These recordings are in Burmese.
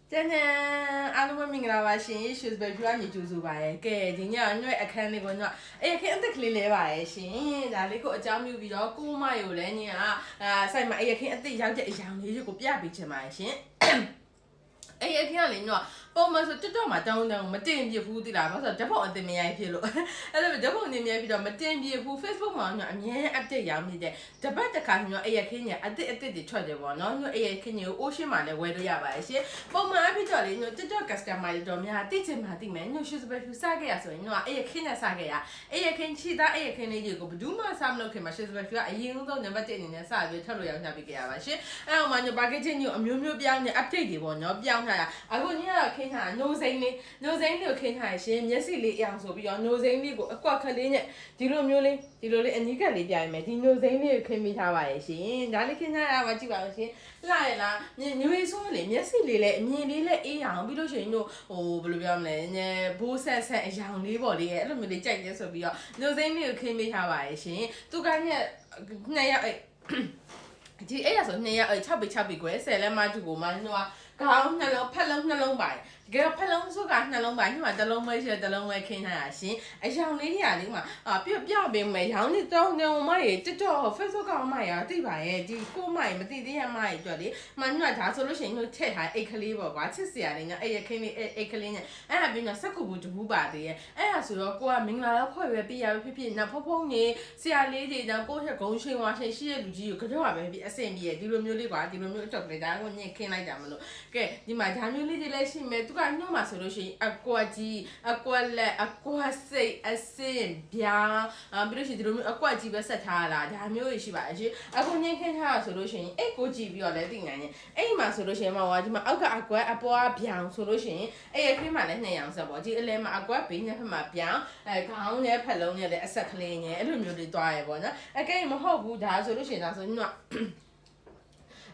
真的，阿鲁们明啦话，先就是被主要你就是吧，给今年因为看那个喏，哎，看得可来吧，先，然后那个讲有比较高嘛，有来年啥嘛，哎，看得一样的就个别比起嘛，先。哎呀，听人喏，包嘛说这叫嘛当当，嘛点别铺的啦，嘛说这包的没爱皮了，哎，那这包的没爱皮了，嘛点别铺 Facebook 嘛喏，面啊这样的，这把这看喏，哎呀，看见啊的出的哇，喏哎呀，看见我些嘛的为了呀吧些，包嘛啊皮着嘞喏，这叫 customer 的面啊，对这嘛的面，喏就是不是啥个呀说喏，哎呀看见啥个呀，哎呀看其他，哎呀看那一个不都嘛啥么了看嘛，就是不是哎影到那么点点啥个，他都要那边个呀吧些，哎我嘛喏把个这喏苗边的 update 的喏，喏边。အခုညကခင်းထားနှိုးစိမ့်လေးကိုခင်းထားရှင်မျက်စိလေးအအောင်ဆိုပြီးတော့နှိုးစိမ့်လေးကိုအကွက်ကလေးနဲ့ဒီလိုမျိုးလေးအနီးကပ်လေးပြရမယ်ဒီနှိုးစိမ့်လေးကိုခင်းမိထားပါရဲ့ရှင်ဒါလေးခင်းထားတာမှကြည့်ပါဦးရှင်လှရလားညွေးဆိုးလေမျက်စိလေးလည်းအမြင်လေးလည်းအေးအောင်ပြီးလို့ရှိရင်တို့ဘယ်လိုပြောမလဲဘိုးဆက်အယောင်လေးပေါ့လေအဲ့လိုမျိုးလေးကြိုက်နေဆိုပြီးတော့နှိုးစိမ့်လေးကိုခင်းမိထားပါရဲ့ရှင်သူကည2ရက်ဒီအဲ့ရဆို2ရက်6ပြီကွယ်10လက်မတူကိုမှနှွားခေါင်းနှလုံးဖက်လုံးပါတကယ်ဖက်လုံးစုကနှလုံးပါညမှာတစ်လုံးပဲရှိတယ်တစ်လုံးပဲခင်းထားတာရှင်အယောင်လေးတွေကလေးမှာပြပေးမယ်ရောင်းနေတော့နေမရေတော် Facebook ကောင်မရသိပါရဲ့ဒီကိုမရမသိသေးရမရအတွက်လေမညွတ်ဒါဆိုလို့ရှိရင်တို့ထည့်ထားအိတ်ကလေးပေါ့ကွာချစ်စရာလေးညအဲ့ရခင်းလေးအိတ်ကလေးညအဲ့ဒါပြီးတော့စက်ကူဘူးတဘူးပါသေးရဲ့အဲ့ဒါဆိုတော့ကိုကမင်္ဂလာတော့ဖွဲ့ပဲပြရဖြစ်နောက်ဖုံနေဆရာလေးတွေတော့ကိုယ့်ရဲ့ဂုံရှိန်ဝါရှိရဲ့လူကြီးကိုကတော့ပဲပြီးအဆင်ပြေဒီလိုမျိုးလေးကွာဒီလိုမျိုးအထုတ်လိုက်တာကိုညင်ခင်းလိုက်တာမလို့ကဲဒီမှာဒါမျိုးလေးတွေလည်းရှိမယ်သူကညွှန်မှာဆိုလို့ရှိရင်အကွက်ကြီးအကွက်လက်အကွက်စိတ်အစင်ဗျာပြီးလို့ရှိရင်ဒီလိုမျိုးအကွက်ကြီးပဲဆက်ထားတာဒါမျိုးတွေရှိပါအရှင်အခုညင်ခင်းထားတာဆိုလို့ရှိရင်အိတ်ကိုကြည့်ပြီးတော့လည်းသိနိုင်ရင်အိတ်မှာဆိုလို့ရှိရင်မှာဒီမှာအောက်ကအကွက်အပေါ်ကဗျောင်ဆိုလို့ရှိရင်အိတ်ရခင်းမှာလည်း2ရောင်ဆက်ပေါ့ဒီအလဲမှာအကွက်ဘေးညက်ဖက်မှာဗျောင်ခေါင်းနဲ့ဖက်လုံးနဲ့လည်းအဆက်ကလေးနဲ့အဲ့လိုမျိုးတွေတွားရပေါ့နော်အကဲမဟုတ်ဘူးဒါဆိုလို့ရှိရင်ဒါဆိုညွှန်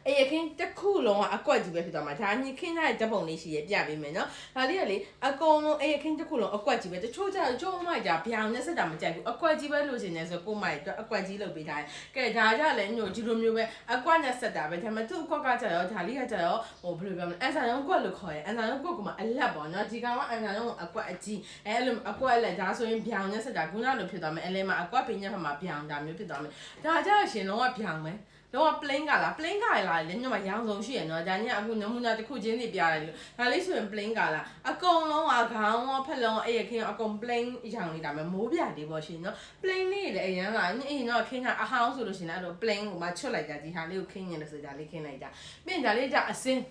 အေးခင်းတစ်ခုလုံးကအကွက်ကြီးပဲဖြစ်သွားမှာဒါညခင်းထားတဲ့ဓာတ်ပုံလေးရှိရပြပေးမယ်နော်ဒါလေးကလေအကုန်လုံးအေးခင်းတစ်ခုလုံးအကွက်ကြီးပဲတချို့ကျမိုက်ကြဗျောင်နဲ့ဆက်တာမကြိုက်ဘူးအကွက်ကြီးပဲလို့ရှင်နေဆိုကိုမိုက်တော့အကွက်ကြီးလုပ်ပေးထားတယ်ကဲဒါကြလည်းညိုဒီလိုမျိုးပဲအကွက်နဲ့ဆက်တာပဲဒါပေမဲ့သူ့အကွက်ကကြတော့ဒါလေးကကြတော့ဘယ်လိုပြောမလဲအန်ဆာရုံးကွက်လို့ခေါ်ရဲအန်ဆာရုံးကွက်ကမှအလက်ပေါ့နော်ဒီကောင်ကအန်ဆာရုံးအကွက်အကြီးအဲ့လိုအကွက်လက်ဒါဆိုရင်ဗျောင်နဲ့ဆက်တာခုနလိုဖြစ်သွားမယ်အလဲမှာအကွက်ပင်ညက်ဖက်မှာဗျောင်ဒါမျိုးဖြစ်သွားမယ်ဒါကြရှင်လုံးဝဗျောင်ပဲတော့ plain ကလားလေညမရောင်စုံရှိရနော်ဒါညအခုနမူနာတစ်ခုချင်းစီပြရတယ်လို့ဒါလေးဆိုရင် plain ကလားအကုန်လုံးကခေါင်းရောဖက်လုံးအဲ့ရခင်းအကုန် plain ရောင်လေးဒါမှမိုးပြလေးပေါ့ရှင်နော် plain လေးလည်းအရင်ကအေးနော်ခင်းကအဟောင်းဆိုလို့ရှင်အဲ့လို plain ကိုမှချွတ်လိုက်တာဒီဟာလေးကိုခင်းနေလို့ဆိုဒါလေးခင်းလိုက်တာပြီးရင်ဒါလေးကြအစင်း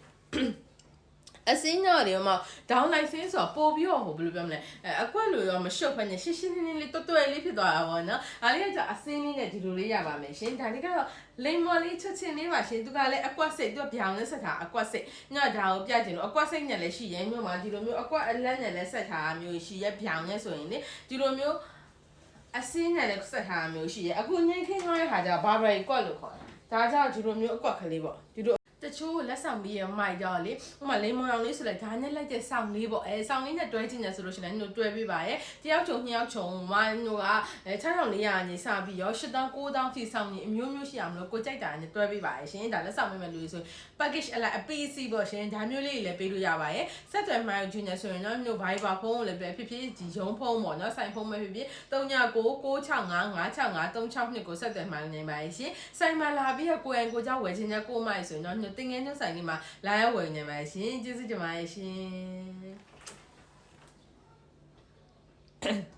အစင်းတော့ဒီမှာ down line ဆင်းဆိုပို့ပြီးတော့ဘယ်လိုပြောမလဲအကွက်လိုရောမရှုပ်ဖက်နဲ့ရှင်းလေးတွဲလေးဖြစ်သွားတာပေါ့နော်ဒါလေးကကြအစင်းလေးနဲ့ဒီလိုလေးရပါမယ်ရှင်ဒါလေးကတော့လိမ်မော်လေးချက်ချင်းလေးပါရှင်သူကလည်းအကွက်စိတ်သူဗျောင်နဲ့ဆက်ထားအကွက်စိတ်ညဒါကိုပြချင်လို့အကွက်စိတ်နဲ့လည်းရှိရဲမြို့မှာဒီလိုမျိုးအကွက်အလက်နဲ့လည်းဆက်ထားမျိုးရှိရဲဗျောင်နဲ့ဆိုရင်လေဒီလိုမျိုးအစင်းနဲ့လည်းဆက်ထားမျိုးရှိရဲအခုညင်းခင်းထားတဲ့ခါကျဘာဘရီကွက်လို့ခေါ်တာဒါကြောင့်ဒီလိုမျိုးအကွက်ကလေးပေါ့ဒီလိုတချို့လက်ဆောင်ပြီးရမိုက်တော့လေဥမာလိမ်မောင်အောင်လေးဆိုလိုက်ဒါနဲ့လိုက်တဲ့ဆောင်လေးပေါ့ဆောင်လေးနဲ့တွဲကြည့်နေဆိုလို့ရှိရင်တို့တွဲပေးပါရဲ့တယောက်ချုံနှစ်ယောက်ချုံဝိုင်းတို့က6400ကနေစပြီးရော8000 9000ထိဆောင်နေအမျိုးမျိုးရှိအောင်လို့ကိုကြိုက်တာနဲ့တွဲပေးပါရဲ့ရှင်ဒါလက်ဆောင်ပေးမယ်လို့ဆို package အလိုက်အပေးစီပေါ့ရှင်ဒါမျိုးလေးတွေလည်းပေးလို့ရပါရဲ့ဆက်သွယ်မှယူချင်နေဆိုရင်တော့တို့ Viber ဖုန်းကိုလည်းဖြစ်ဖြစ်ဒီရုံးဖုန်းပေါ့နော်ဆိုင်ဖုန်းပဲဖြစ်ဖြစ်39965362ကိုဆက်သွယ်မှနေပါရဲ့ရှင်ဆိုင်မှာလာပြီးကိုယ်ကိုကြောက်ဝယ်ခြင်းနဲ့ကိုမိုက်ဆိုရင်တော့တင်ငယ်တဲ့ဆိုင်လေးမှာလာရဝယ်နေပါရှင်ကျေးဇူးတင်ပါတယ်ရှင်